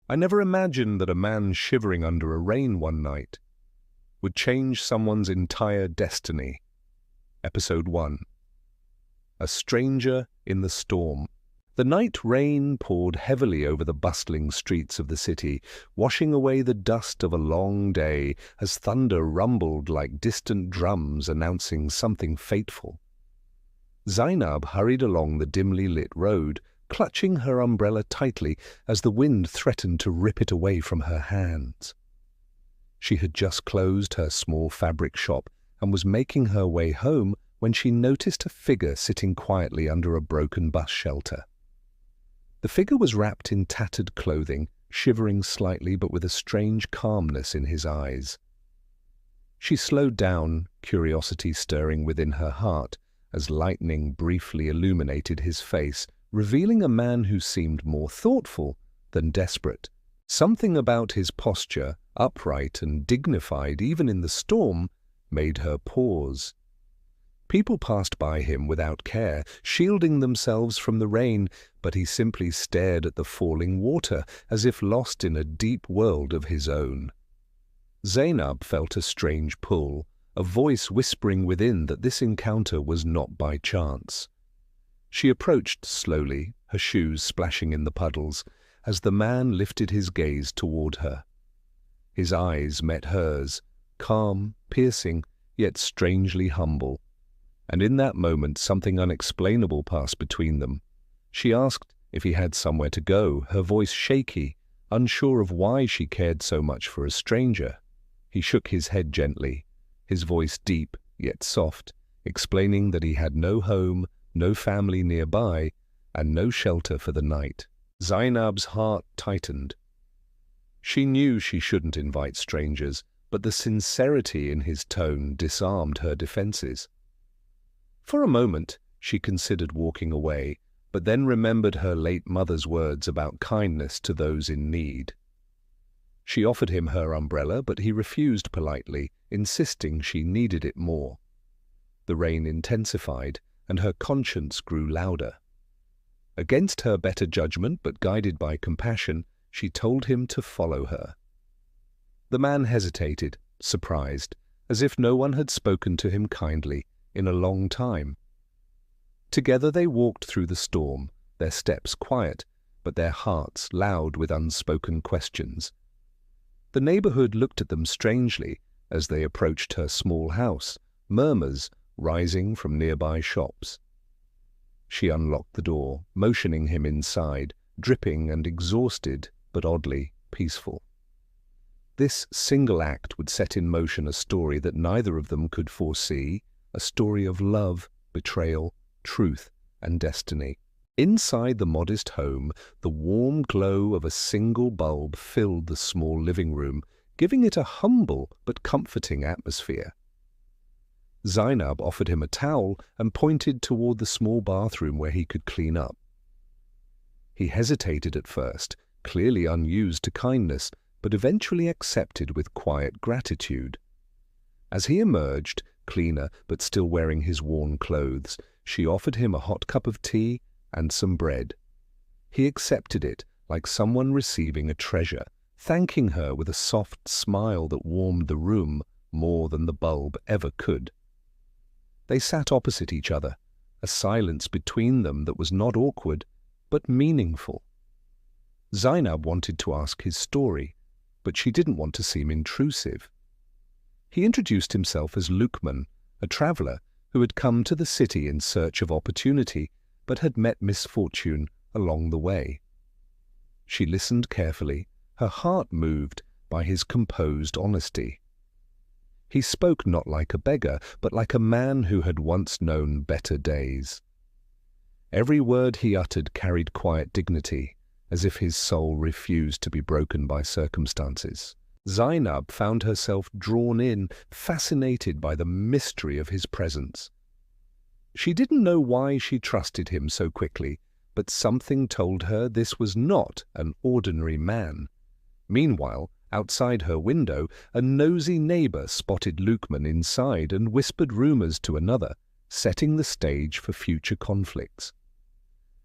I never imagined that a man shivering under a rain one night would change someone's entire destiny. Episode 1. A Stranger in the Storm. The night rain poured heavily over the bustling streets of the city, washing away the dust of a long day as thunder rumbled like distant drums announcing something fateful. Zainab hurried along the dimly lit road, clutching her umbrella tightly as the wind threatened to rip it away from her hands. She had just closed her small fabric shop and was making her way home when she noticed a figure sitting quietly under a broken bus shelter. The figure was wrapped in tattered clothing, shivering slightly but with a strange calmness in his eyes. She slowed down, curiosity stirring within her heart, as lightning briefly illuminated his face, revealing a man who seemed more thoughtful than desperate. Something about his posture, upright and dignified even in the storm, made her pause. People passed by him without care, shielding themselves from the rain, but he simply stared at the falling water as if lost in a deep world of his own. Zainab felt a strange pull, a voice whispering within that this encounter was not by chance. She approached slowly, her shoes splashing in the puddles, as the man lifted his gaze toward her. His eyes met hers, calm, piercing, yet strangely humble. And in that moment something unexplainable passed between them. She asked if he had somewhere to go, her voice shaky, unsure of why she cared so much for a stranger. He shook his head gently, his voice deep yet soft, explaining that he had no home, no family nearby, and no shelter for the night. Zainab's heart tightened. She knew she shouldn't invite strangers, but the sincerity in his tone disarmed her defenses. For a moment, she considered walking away, but then remembered her late mother's words about kindness to those in need. She offered him her umbrella, but he refused politely, insisting she needed it more. The rain intensified, and her conscience grew louder. Against her better judgment, but guided by compassion, she told him to follow her. The man hesitated, surprised, as if no one had spoken to him kindly in a long time. Together they walked through the storm, their steps quiet, but their hearts loud with unspoken questions. The neighborhood looked at them strangely as they approached her small house, murmurs rising from nearby shops. She unlocked the door, motioning him inside, dripping and exhausted, but oddly peaceful. This single act would set in motion a story that neither of them could foresee, a story of love, betrayal, truth, and destiny. Inside the modest home, the warm glow of a single bulb filled the small living room, giving it a humble but comforting atmosphere. Zainab offered him a towel and pointed toward the small bathroom where he could clean up. He hesitated at first, clearly unused to kindness, but eventually accepted with quiet gratitude. As he emerged, cleaner but still wearing his worn clothes, she offered him a hot cup of tea and some bread. He accepted it like someone receiving a treasure, thanking her with a soft smile that warmed the room more than the bulb ever could. They sat opposite each other, a silence between them that was not awkward, but meaningful. Zainab wanted to ask his story, but she didn't want to seem intrusive. He introduced himself as Lukman, a traveler who had come to the city in search of opportunity, but had met misfortune along the way. She listened carefully, her heart moved by his composed honesty. He spoke not like a beggar, but like a man who had once known better days. Every word he uttered carried quiet dignity, as if his soul refused to be broken by circumstances. Zainab found herself drawn in, fascinated by the mystery of his presence. She didn't know why she trusted him so quickly, but something told her this was not an ordinary man. Meanwhile, outside her window, a nosy neighbor spotted Lukman inside and whispered rumors to another, setting the stage for future conflicts.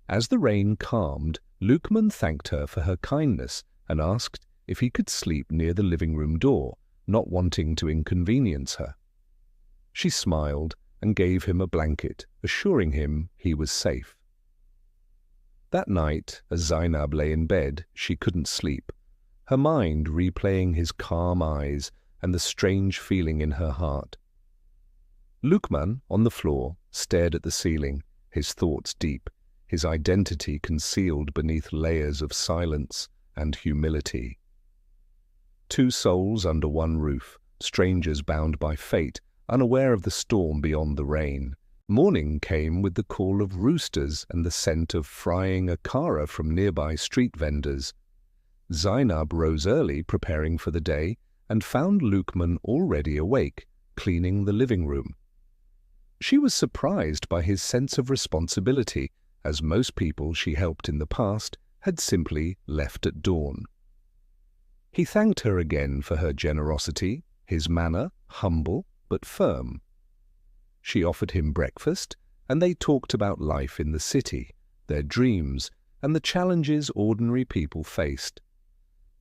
As the rain calmed, Lukman thanked her for her kindness and asked if he could sleep near the living room door, not wanting to inconvenience her. She smiled and gave him a blanket, assuring him he was safe. That night, as Zainab lay in bed, she couldn't sleep, her mind replaying his calm eyes and the strange feeling in her heart. Lukman, on the floor, stared at the ceiling, his thoughts deep, his identity concealed beneath layers of silence and humility. Two souls under one roof, strangers bound by fate, unaware of the storm beyond the rain. Morning came with the call of roosters and the scent of frying akara from nearby street vendors. Zainab rose early, preparing for the day, and found Lukman already awake, cleaning the living room. She was surprised by his sense of responsibility, as most people she helped in the past had simply left at dawn. He thanked her again for her generosity, his manner humble but firm. She offered him breakfast, and they talked about life in the city, their dreams, and the challenges ordinary people faced.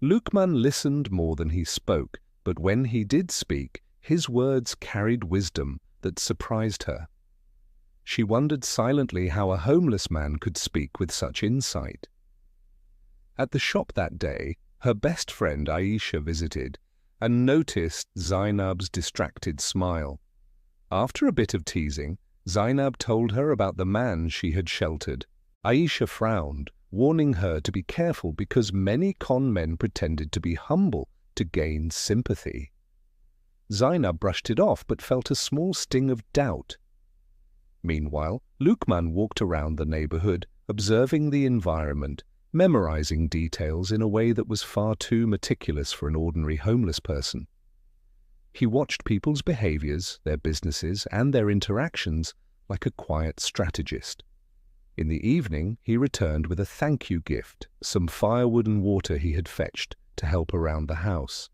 Lukman listened more than he spoke, but when he did speak, his words carried wisdom that surprised her. She wondered silently how a homeless man could speak with such insight. At the shop that day, her best friend Aisha visited and noticed Zainab's distracted smile. After a bit of teasing, Zainab told her about the man she had sheltered. Aisha frowned, warning her to be careful because many con men pretended to be humble to gain sympathy. Zainab brushed it off but felt a small sting of doubt. Meanwhile, Lukman walked around the neighborhood, observing the environment, memorizing details in a way that was far too meticulous for an ordinary homeless person. He watched people's behaviors, their businesses, and their interactions like a quiet strategist. In the evening, he returned with a thank you gift, some firewood and water he had fetched to help around the house.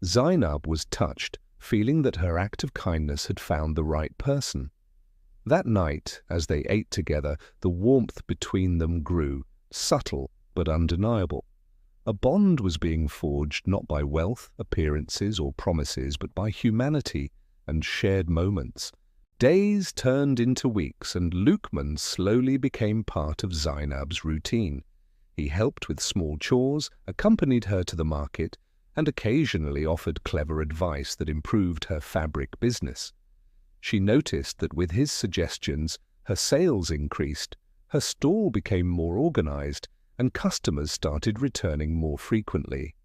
Zainab was touched, feeling that her act of kindness had found the right person. That night, as they ate together, the warmth between them grew, subtle but undeniable. A bond was being forged not by wealth, appearances, or promises, but by humanity and shared moments. Days turned into weeks, and Lukman slowly became part of Zainab's routine. He helped with small chores, accompanied her to the market, and occasionally offered clever advice that improved her fabric business. She noticed that with his suggestions, her sales increased, her stall became more organized, and customers started returning more frequently.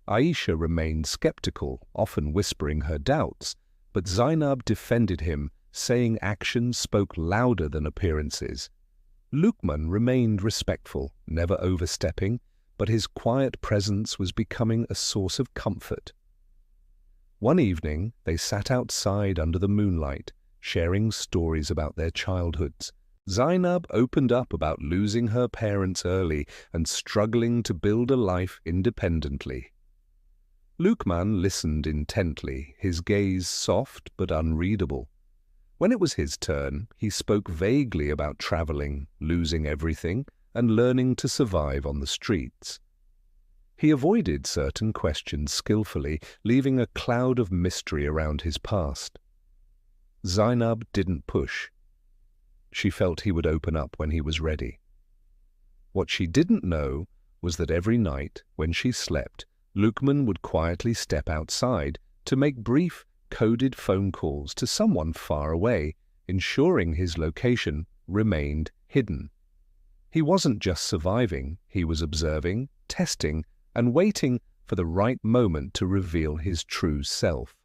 Aisha remained skeptical, often whispering her doubts, but Zainab defended him, saying actions spoke louder than appearances. Lukman remained respectful, never overstepping, but his quiet presence was becoming a source of comfort. One evening, they sat outside under the moonlight, sharing stories about their childhoods. Zainab opened up about losing her parents early and struggling to build a life independently. Lukman listened intently, his gaze soft but unreadable. When it was his turn, he spoke vaguely about traveling, losing everything, and learning to survive on the streets. He avoided certain questions skillfully, leaving a cloud of mystery around his past. Zainab didn't push. She felt he would open up when he was ready. What she didn't know was that every night, when she slept, Lukman would quietly step outside to make brief, coded phone calls to someone far away, ensuring his location remained hidden. He wasn't just surviving, he was observing, testing, and waiting for the right moment to reveal his true self.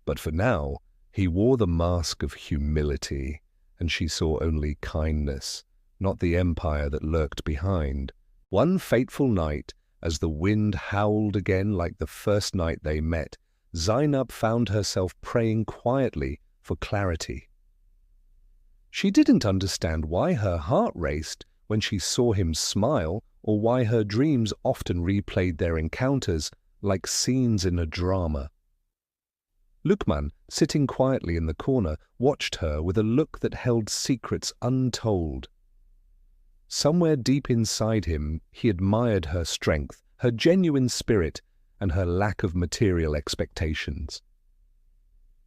But for now, he wore the mask of humility, and she saw only kindness, not the empire that lurked behind. One fateful night, as the wind howled again like the first night they met, Zainab found herself praying quietly for clarity. She didn't understand why her heart raced when she saw him smile, or why her dreams often replayed their encounters like scenes in a drama. Lukman, sitting quietly in the corner, watched her with a look that held secrets untold. Somewhere deep inside him, he admired her strength, her genuine spirit, and her lack of material expectations.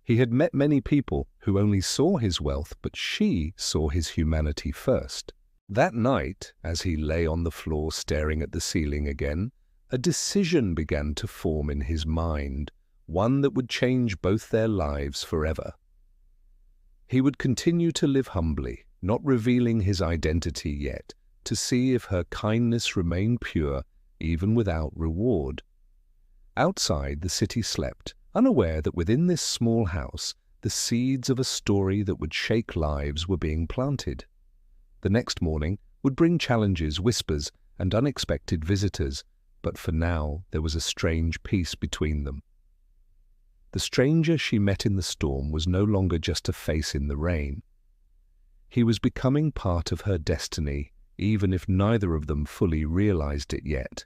He had met many people who only saw his wealth, but she saw his humanity first. That night, as he lay on the floor staring at the ceiling again, a decision began to form in his mind, one that would change both their lives forever. He would continue to live humbly, not revealing his identity yet, to see if her kindness remained pure even without reward. Outside, the city slept, unaware that within this small house, the seeds of a story that would shake lives were being planted. The next morning would bring challenges, whispers, and unexpected visitors, but for now there was a strange peace between them. The stranger she met in the storm was no longer just a face in the rain. He was becoming part of her destiny, even if neither of them fully realized it yet.